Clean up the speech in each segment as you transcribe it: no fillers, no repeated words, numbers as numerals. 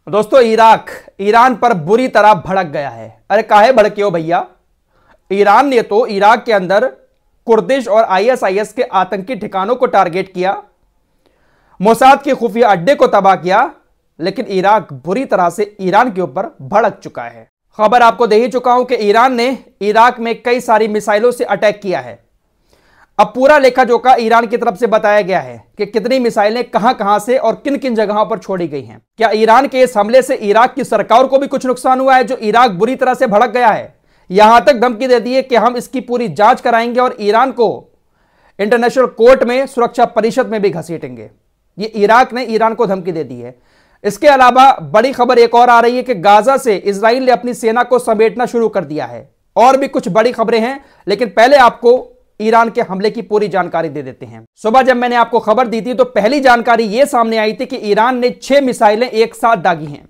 दोस्तों, Iraq Iran पर बुरी तरह भड़क गया है। अरे काहे भड़के हो भैया? ईरान ने तो इराक के अंदर कुर्दिश और आईएसआईएस के आतंकी ठिकानों को टारगेट किया, मोसाद के खुफिया अड्डे को तबाह किया, लेकिन इराक बुरी तरह से ईरान के ऊपर भड़क चुका है। खबर आपको दे ही चुका हूं कि ईरान ने इराक में कई सारी मिसाइलों से अटैक किया है। अब पूरा लेखा जोखा ईरान की तरफ से बताया गया है कि कितनी मिसाइलें कहां कहां से और किन किन जगहों पर छोड़ी गई हैं। क्या ईरान के इस हमले से इराक की सरकार को भी कुछ नुकसान हुआ है, जो इराक बुरी तरह से भड़क गया है? यहां तक धमकी दे दी है कि हम इसकी पूरी जांच कराएंगे और ईरान को इंटरनेशनल कोर्ट में, सुरक्षा परिषद में भी घसीटेंगे। ये इराक ने ईरान को धमकी दे दी है। इसके अलावा बड़ी खबर एक और आ रही है कि गाजा से इजराइल ने अपनी सेना को समेटना शुरू कर दिया है। और भी कुछ बड़ी खबरें हैं, लेकिन पहले आपको ईरान के हमले की पूरी जानकारी दे देते हैं। सुबह जब मैंने आपको खबर दी थी तो पहली जानकारी यह सामने आई थी कि ईरान ने 6 मिसाइलें एक साथ दागी हैं,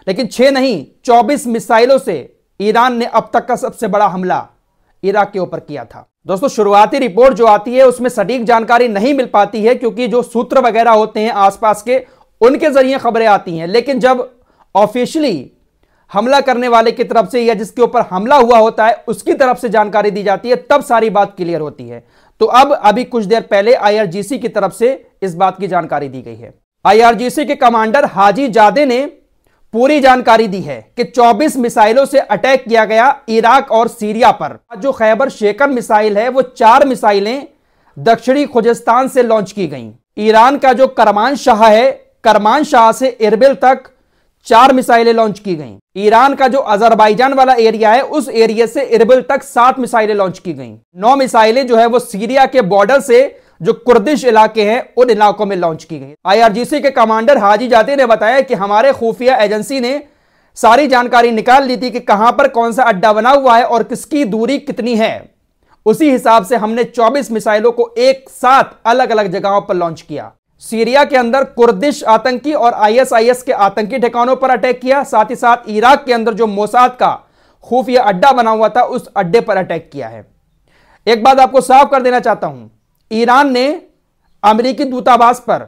लेकिन 6 नहीं, 24 मिसाइलों से ईरान ने अब तक का सबसे बड़ा हमला इराक के ऊपर किया था। दोस्तों, शुरुआती रिपोर्ट जो आती है उसमें सटीक जानकारी नहीं मिल पाती है, क्योंकि जो सूत्र वगैरह होते हैं आसपास के, उनके जरिए खबरें आती हैं। लेकिन जब ऑफिशियली हमला करने वाले की तरफ से या जिसके ऊपर हमला हुआ होता है उसकी तरफ से जानकारी दी जाती है, तब सारी बात क्लियर होती है। तो अब अभी कुछ देर पहले आईआरजीसी की तरफ से इस बात की जानकारी दी गई है। आईआरजीसी के कमांडर हाजी जादे ने पूरी जानकारी दी है कि 24 मिसाइलों से अटैक किया गया इराक और सीरिया पर। जो खैबर शेकर मिसाइल है वो 4 मिसाइलें दक्षिणी खुजिस्तान से लॉन्च की गई। ईरान का जो करमान शाह है, करमान शाह से इरबिल तक 4 मिसाइलें लॉन्च की गईं। ईरान का जो अजरबैजान वाला एरिया है, उस एरिया से इरबिल तक 7 मिसाइलें लॉन्च की गईं। 9 मिसाइलें जो है वो सीरिया के बॉर्डर से जो कुर्दिश इलाके हैं उन इलाकों में लॉन्च की गई। आईआरजीसी के कमांडर हाजी जाते ने बताया कि हमारे खुफिया एजेंसी ने सारी जानकारी निकाल ली थी कि कहां पर कौन सा अड्डा बना हुआ है और किसकी दूरी कितनी है। उसी हिसाब से हमने 24 मिसाइलों को एक साथ अलग अलग जगहों पर लॉन्च किया। सीरिया के अंदर कुर्दिश आतंकी और आईएसआईएस के आतंकी ठिकानों पर अटैक किया, साथ ही साथ इराक के अंदर जो मोसाद का खुफिया अड्डा बना हुआ था उस अड्डे पर अटैक किया है। एक बात आपको साफ कर देना चाहता हूं, ईरान ने अमेरिकी दूतावास पर,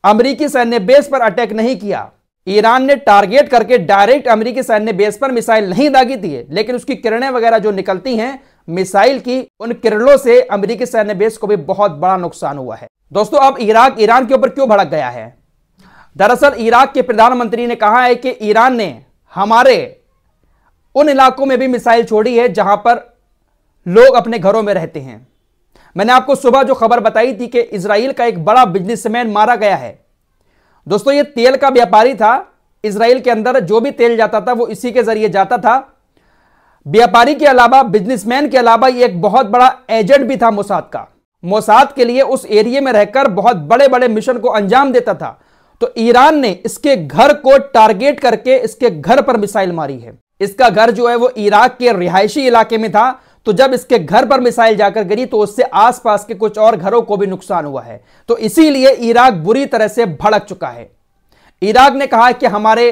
अमेरिकी सैन्य बेस पर अटैक नहीं किया। ईरान ने टारगेट करके डायरेक्ट अमेरिकी सैन्य बेस पर मिसाइल नहीं दागी थी, लेकिन उसकी किरणें वगैरह जो निकलती हैं मिसाइल की, उन किरणों से अमेरिकी सैन्य बेस को भी बहुत बड़ा नुकसान हुआ है। दोस्तों, अब इराक ईरान के ऊपर क्यों भड़क गया है? दरअसल इराक के प्रधानमंत्री ने कहा है कि ईरान ने हमारे उन इलाकों में भी मिसाइल छोड़ी है जहां पर लोग अपने घरों में रहते हैं। मैंने आपको सुबह जो खबर बताई थी कि इजराइल का एक बड़ा बिजनेसमैन मारा गया है। दोस्तों, ये तेल का व्यापारी था। इजराइल के अंदर जो भी तेल जाता था वो इसी के जरिए जाता था। व्यापारी के अलावा, बिजनेसमैन के अलावा ये एक बहुत बड़ा एजेंट भी था मोसाद का। मोसाद के लिए उस एरिया में रहकर बहुत बड़े बड़े मिशन को अंजाम देता था। तो ईरान ने इसके घर को टारगेट करके इसके घर पर मिसाइल मारी है। इसका घर जो है वो इराक के रिहायशी इलाके में था, तो जब इसके घर पर मिसाइल जाकर गिरी तो उससे आसपास के कुछ और घरों को भी नुकसान हुआ है। तो इसीलिए इराक बुरी तरह से भड़क चुका है। इराक ने कहा कि हमारे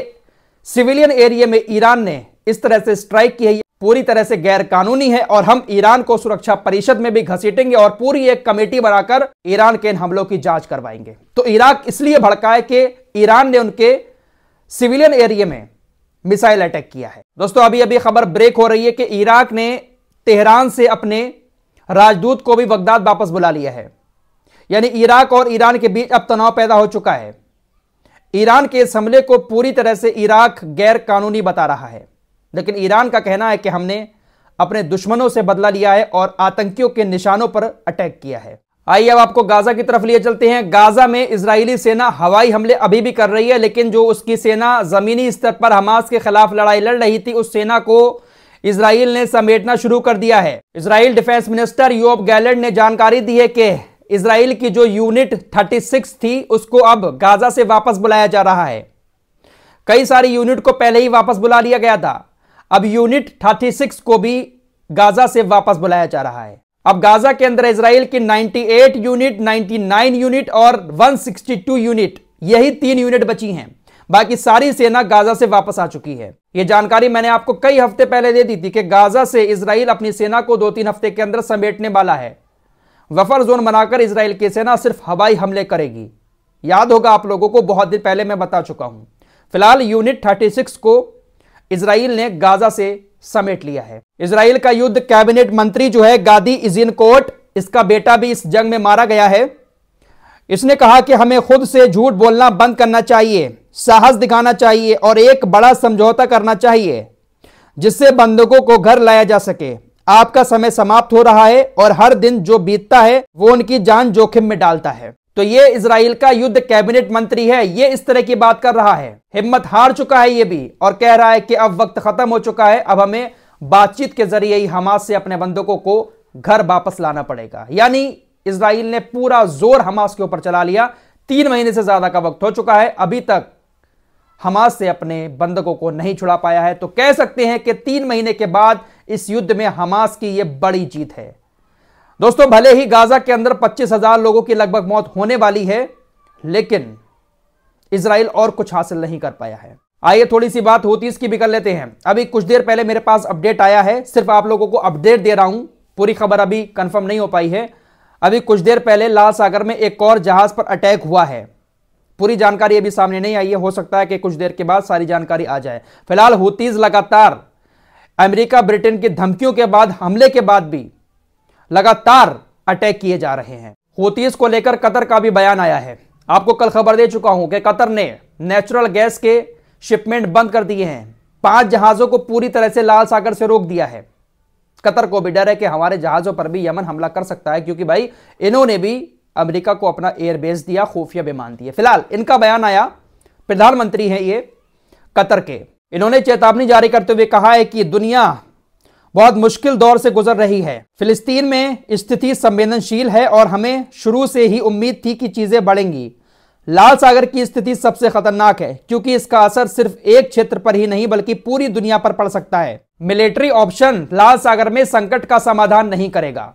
सिविलियन एरिया में ईरान ने इस तरह से स्ट्राइक की है, पूरी तरह से गैर कानूनी है और हम ईरान को सुरक्षा परिषद में भी घसीटेंगे और पूरी एक कमेटी बनाकर ईरान के इन हमलों की जांच करवाएंगे। तो इराक इसलिए भड़का है कि ईरान ने उनके सिविलियन एरिया में मिसाइल अटैक किया है। दोस्तों, अभी अभी खबर ब्रेक हो रही है कि इराक ने तेहरान से अपने राजदूत को भी बगदाद वापस बुला लिया है। यानी इराक और ईरान के बीच अब तनाव पैदा हो चुका है। ईरान के इस हमले को पूरी तरह से इराक गैर कानूनी बता रहा है, लेकिन ईरान का कहना है कि हमने अपने दुश्मनों से बदला लिया है और आतंकियों के निशानों पर अटैक किया है। आइए अब आपको गाजा की तरफ लिए चलते हैं। गाजा में इजरायली सेना हवाई हमले अभी भी कर रही है, लेकिन जो उसकी सेना जमीनी स्तर पर हमास के खिलाफ लड़ाई लड़ रही थी, उस सेना को इजराइल ने समेटना शुरू कर दिया है। इजराइल डिफेंस मिनिस्टर योब गैलेंट ने जानकारी दी है कि इजराइल की जो यूनिट 36 थी उसको अब गाजा से वापस बुलाया जा रहा है। कई सारी यूनिट को पहले ही वापस बुला लिया गया था, अब यूनिट 36 को भी गाजा से वापस बुलाया जा रहा है। अब गाजा के अंदर इजराइल की 98 यूनिट, 99 यूनिट और 162 यूनिट, यही 3 यूनिट बची हैं। बाकी सारी सेना गाजा से वापस आ चुकी है। यह जानकारी मैंने आपको कई हफ्ते पहले दे दी थी कि गाजा से इजराइल अपनी सेना को 2-3 हफ्ते के अंदर समेटने वाला है। बफर जोन बनाकर इजराइल की सेना सिर्फ हवाई हमले करेगी। याद होगा आप लोगों को, बहुत दिन पहले मैं बता चुका हूं। फिलहाल यूनिट 36 को इजराइल ने गाजा से समेट लिया है। इजराइल का युद्ध कैबिनेट मंत्री जो है गादी इज़िनकोट, इसका बेटा भी इस जंग में मारा गया है। इसने कहा कि हमें खुद से झूठ बोलना बंद करना चाहिए, साहस दिखाना चाहिए और एक बड़ा समझौता करना चाहिए जिससे बंधकों को घर लाया जा सके। आपका समय समाप्त हो रहा है और हर दिन जो बीतता है वो उनकी जान जोखिम में डालता है। तो ये इजराइल का युद्ध कैबिनेट मंत्री है, ये इस तरह की बात कर रहा है। हिम्मत हार चुका है ये भी और कह रहा है कि अब वक्त खत्म हो चुका है, अब हमें बातचीत के जरिए ही हमास से अपने बंधकों को घर वापस लाना पड़ेगा। यानी इजराइल ने पूरा जोर हमास के ऊपर चला लिया। 3 महीने से ज्यादा का वक्त हो चुका है, अभी तक हमास से अपने बंधकों को नहीं छुड़ा पाया है। तो कह सकते हैं कि 3 महीने के बाद इस युद्ध में हमास की यह बड़ी जीत है। दोस्तों, भले ही गाजा के अंदर 25,000 लोगों की लगभग मौत होने वाली है, लेकिन इजराइल और कुछ हासिल नहीं कर पाया है। आइए थोड़ी सी बात हूतीस की भी कर लेते हैं। अभी कुछ देर पहले मेरे पास अपडेट आया है, सिर्फ आप लोगों को अपडेट दे रहा हूं, पूरी खबर अभी कंफर्म नहीं हो पाई है। अभी कुछ देर पहले लाल सागर में एक और जहाज पर अटैक हुआ है। पूरी जानकारी अभी सामने नहीं आई है, हो सकता है कि कुछ देर के बाद सारी जानकारी आ जाए। फिलहाल हूतीस लगातार अमेरिका ब्रिटेन की धमकियों के बाद, हमले के बाद भी लगातार अटैक किए जा रहे हैं। हूतीस को लेकर कतर का भी बयान आया है। आपको कल खबर दे चुका हूं कि कतर ने नेचुरल गैस के शिपमेंट बंद कर दिए हैं। 5 जहाजों को पूरी तरह से लाल सागर से रोक दिया है। कतर को भी डर है कि हमारे जहाजों पर भी यमन हमला कर सकता है, क्योंकि भाई इन्होंने भी अमेरिका को अपना एयरबेस दिया, खुफिया विमान दिए। फिलहाल इनका बयान आया, प्रधानमंत्री हैं ये कतर के। इन्होंने चेतावनी जारी करते हुए कहा है कि दुनिया बहुत मुश्किल दौर से गुजर रही है। फिलिस्तीन में स्थिति संवेदनशील है और हमें शुरू से ही उम्मीद थी कि चीजें बढ़ेंगी। लाल सागर की स्थिति सबसे खतरनाक है क्योंकि इसका असर सिर्फ एक क्षेत्र पर ही नहीं बल्कि पूरी दुनिया पर पड़ सकता है। मिलिट्री ऑप्शन लाल सागर में संकट का समाधान नहीं करेगा।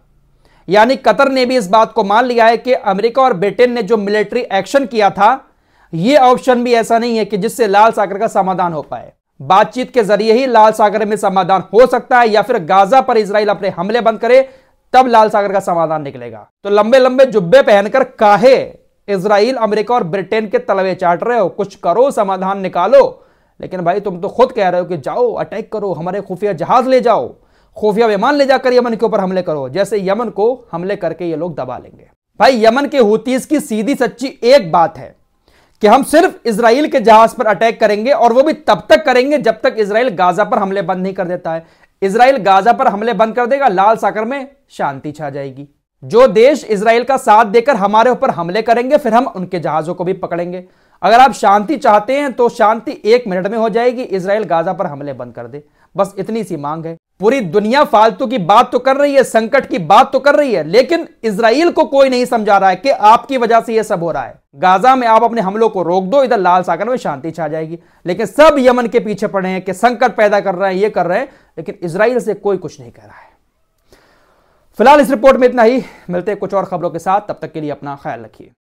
यानी कतर ने भी इस बात को मान लिया है कि अमेरिका और ब्रिटेन ने जो मिलिट्री एक्शन किया था, यह ऑप्शन भी ऐसा नहीं है कि जिससे लाल सागर का समाधान हो पाए। बातचीत के जरिए ही लाल सागर में समाधान हो सकता है, या फिर गाजा पर इजराइल अपने हमले बंद करे तब लाल सागर का समाधान निकलेगा। तो लंबे लंबे जुब्बे पहनकर काहे इजराइल, अमेरिका और ब्रिटेन के तलवे चाट रहे हो? कुछ करो, समाधान निकालो। लेकिन भाई तुम तो खुद कह रहे हो कि जाओ अटैक करो, हमारे खुफिया जहाज ले जाओ, खुफिया विमान ले जाकर यमन के ऊपर हमले करो, जैसे यमन को हमले करके ये लोग दबा लेंगे। भाई यमन के हूतीस की सीधी सच्ची एक बात है कि हम सिर्फ इजराइल के जहाज पर अटैक करेंगे, और वो भी तब तक करेंगे जब तक इजराइल गाजा पर हमले बंद नहीं कर देता है। इजराइल गाजा पर हमले बंद कर देगा, लाल सागर में शांति छा जाएगी। जो देश इजराइल का साथ देकर हमारे ऊपर हमले करेंगे, फिर हम उनके जहाजों को भी पकड़ेंगे। अगर आप शांति चाहते हैं तो शांति 1 मिनट में हो जाएगी, इजराइल गाजा पर हमले बंद कर दे, बस इतनी सी मांग है। पूरी दुनिया फालतू की बात तो कर रही है, संकट की बात तो कर रही है, लेकिन इजराइल को कोई नहीं समझा रहा है कि आपकी वजह से यह सब हो रहा है। गाजा में आप अपने हमलों को रोक दो, इधर लाल सागर में शांति छा जाएगी। लेकिन सब यमन के पीछे पड़े हैं कि संकट पैदा कर रहे हैं, ये कर रहे हैं, लेकिन इजराइल से कोई कुछ नहीं कह रहा है। फिलहाल इस रिपोर्ट में इतना ही, मिलते हैं कुछ और खबरों के साथ, तब तक के लिए अपना ख्याल रखिए।